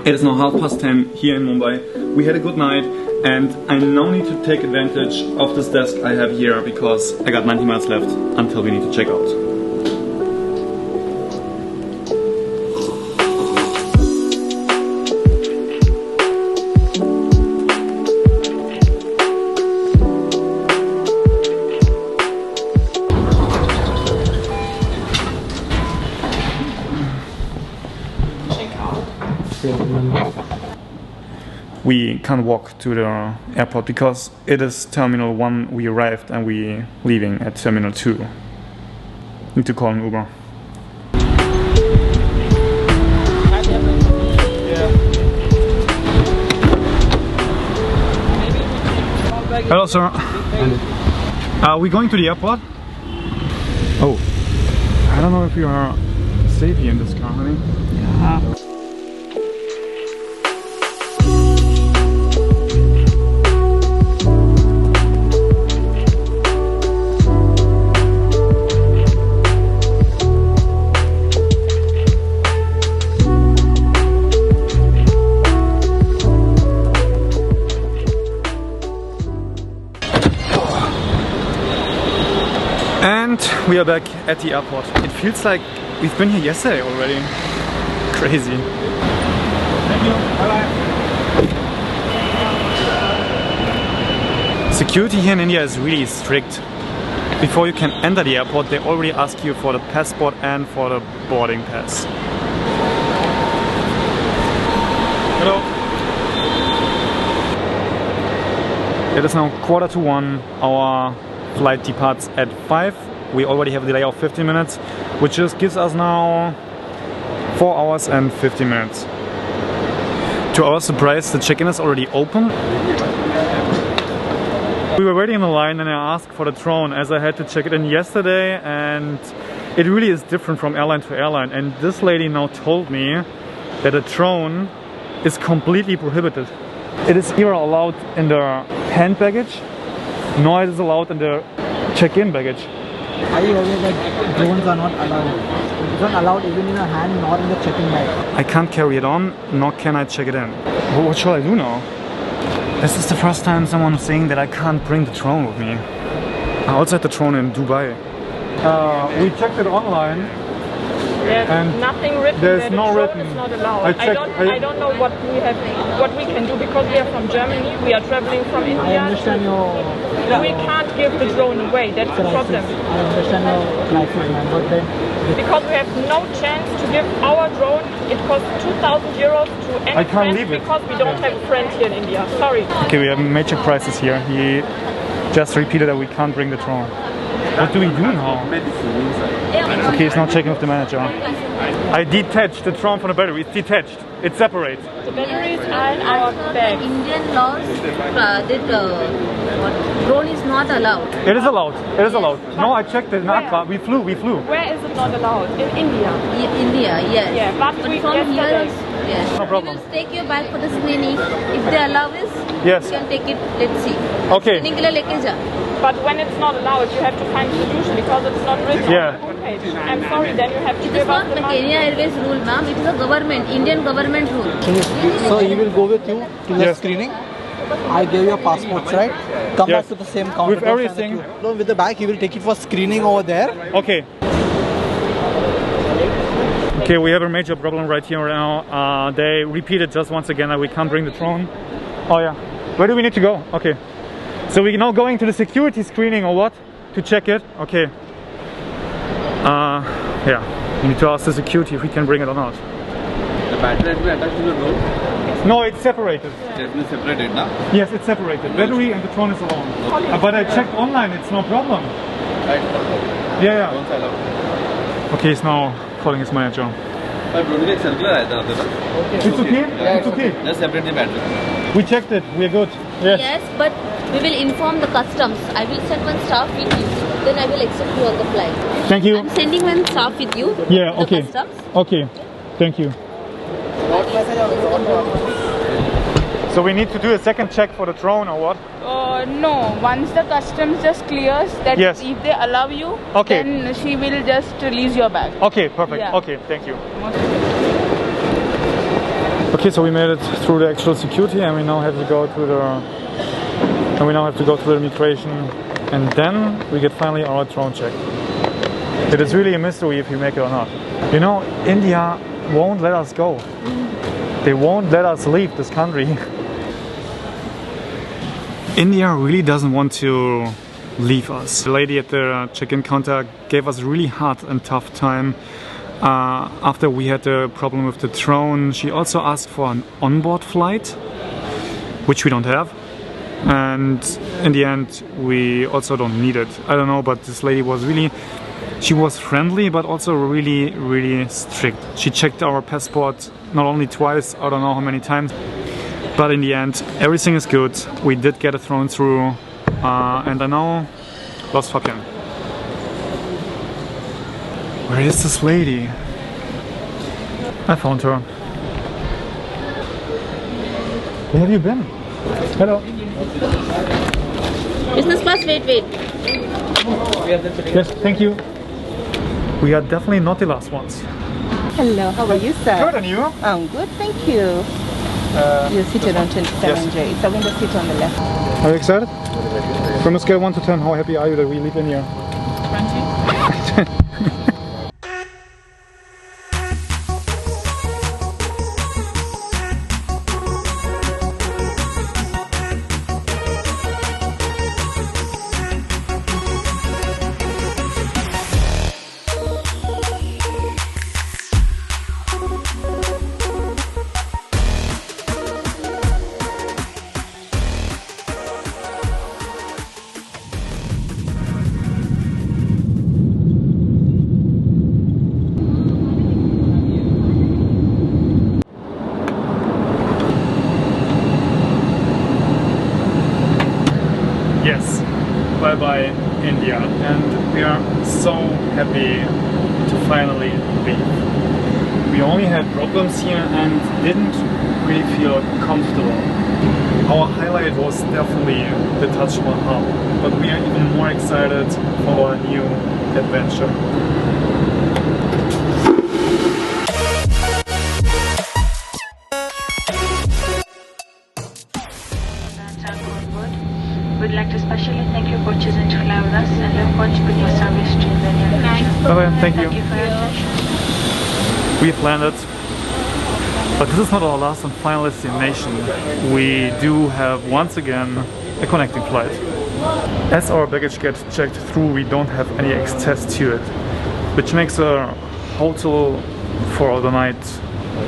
It is now 10:30 here in Mumbai. We had a good night and I now need to take advantage of this desk I have here because I got 90 minutes left until we need to check out. We can't walk to the airport because it is Terminal 1 we arrived and we leaving at Terminal 2. Need to call an Uber. Hello sir. Are we going to the airport? Oh, I don't know if we are safe here in this car, honey. Yeah. And we are back at the airport. It feels like we've been here yesterday already. Crazy. Thank you. Bye-bye. Security here in India is really strict. Before you can enter the airport, they already ask you for the passport and for the boarding pass. Hello. It is now 1:45. Our flight departs at 5. We already have a delay of 15 minutes, which just gives us now 4 hours and 50 minutes. To our surprise, the check-in is already open. We were waiting in the line and I asked for the drone as I had to check it in yesterday, and it really is different from airline to airline. And this lady now told me that a drone is completely prohibited. It is either allowed in the hand baggage, nor it is allowed in the check-in baggage. Are you aware that drones are not allowed? It's not allowed even in a hand nor in the check-in bag. I can't carry it on, nor can I check it in. Well, what shall I do now? This is the first time someone is saying that I can't bring the drone with me. I also had the drone in Dubai. We checked it online. There's and nothing written. There's no written. It's not allowed. I don't know what we can do because we are from Germany. We are traveling from India. I understand your. We can't give the drone away. That's the problem. I understand your license, man, but then. Because we have no chance to give our drone. It costs 2,000 euros to any friend because we don't have a friend here in India. Sorry. Okay, we have a major crisis here. He just repeated that we can't bring the drone. What do we do now? Okay, he's now checking with the manager. I detached the drone from the battery. It's detached. It's separate. The batteries are in our bag. Indian laws, drone is not allowed. It is allowed. It is allowed. No, I checked it in Accra. We flew. Where is it not allowed? In India. India, yes. Yeah, but we from here, yes. No problem. We will take you back for the screening. If they allow us, yes, you can take it. Let's see. Okay. But when it's not allowed, you have to find a solution because it's not written on the homepage. I'm sorry, then you have to give us the money. It is not Kenya Airways rule, ma'am. It is a government, Indian government rule. So he will go with you to the screening. I gave you passports, right? Come back to the same counter. With everything. No, with the bag, he will take it for screening over there. Okay. Okay, we have a major problem right here now. They repeated just once again that we can't bring the drone. Oh yeah. Where do we need to go? Okay. So we're now going to the security screening or what? To check it? Okay. Yeah. We need to ask the security if we can bring it or not. The battery has been attached to the drone? No, it's separated. It has been separated now? Yes, it's separated. Battery and the drone is alone. But I checked online, it's no problem. Right. Yeah. Drones are allowed. Okay, he's now calling his manager. But drone is circular. It's okay? Yeah, it's okay. Just separate the battery. We checked it, we're good. Yes, but we will inform the customs. I will send one staff with you. Then I will accept you on the flight. Thank you. I'm sending one staff with you. Yeah, to okay. the customs. Okay, thank you. So we need to do a second check for the drone or what? No, once the customs just clears that yes, if they allow you, okay, then she will just release your bag. Okay, perfect. Yeah. Okay, thank you. Okay, so we made it through the actual security, and we now have to go to the immigration, and then we get finally our drone check. It is really a mystery if we make it or not. You know, India won't let us go. They won't let us leave this country. India really doesn't want to leave us. The lady at the check-in counter gave us a really hard and tough time. After we had the problem with the drone, she also asked for an onboard flight, which we don't have. And in the end, we also don't need it. I don't know, but this lady was really, she was friendly, but also really, really strict. She checked our passport not only twice, I don't know how many times. But in the end, everything is good. We did get it thrown through, and I now lost fucking. Where is this lady? I found her. Where have you been? Hello. Business class, wait. Yes, thank you. We are definitely not the last ones. Hello, how are you, sir? Good, and you? I'm good, thank you. You're seated on 27J. It's a window seat on the left. Are you excited? From a scale 1 to 10, how happy are you that we live in here? 20. Yes, bye-bye India, and we are so happy to finally leave. We only had problems here and didn't really feel comfortable. Our highlight was definitely the Taj Mahal, but we are even more excited for our new adventure. We'd like to especially thank you for choosing to fly with us and look forward to your service to the near future. Bye-bye, thank you. Thank you for your attention. We've landed, but this is not our last and final destination. We do have once again a connecting flight. As our baggage gets checked through, we don't have any access to it, which makes a hotel for the night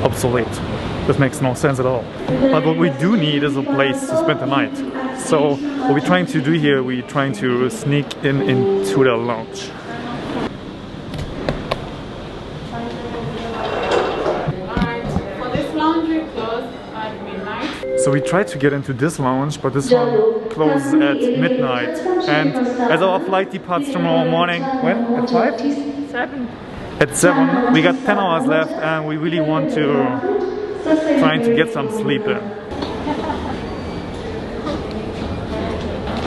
obsolete. This makes no sense at all. But what we do need is a place to spend the night. So what we're trying to do here, we're trying to sneak into the lounge. For this lounge we close at midnight. So we tried to get into this lounge, but this one closes at midnight. And as our flight departs tomorrow morning, when? At 5? 7. At 7, we got 10 hours left, and we really want to trying to get some sleep in.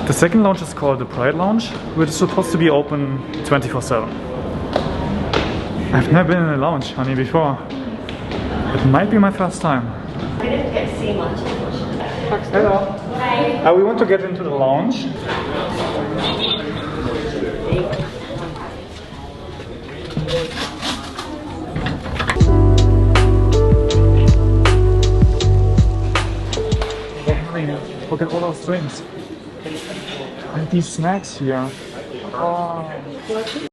The second lounge is called the Pride Lounge, which is supposed to be open 24/7. I've never been in a lounge, honey, before. It might be my first time. I didn't get to see much. Hello. Hi. We want to get into the lounge. Look at all those drinks. And these snacks here. Oh.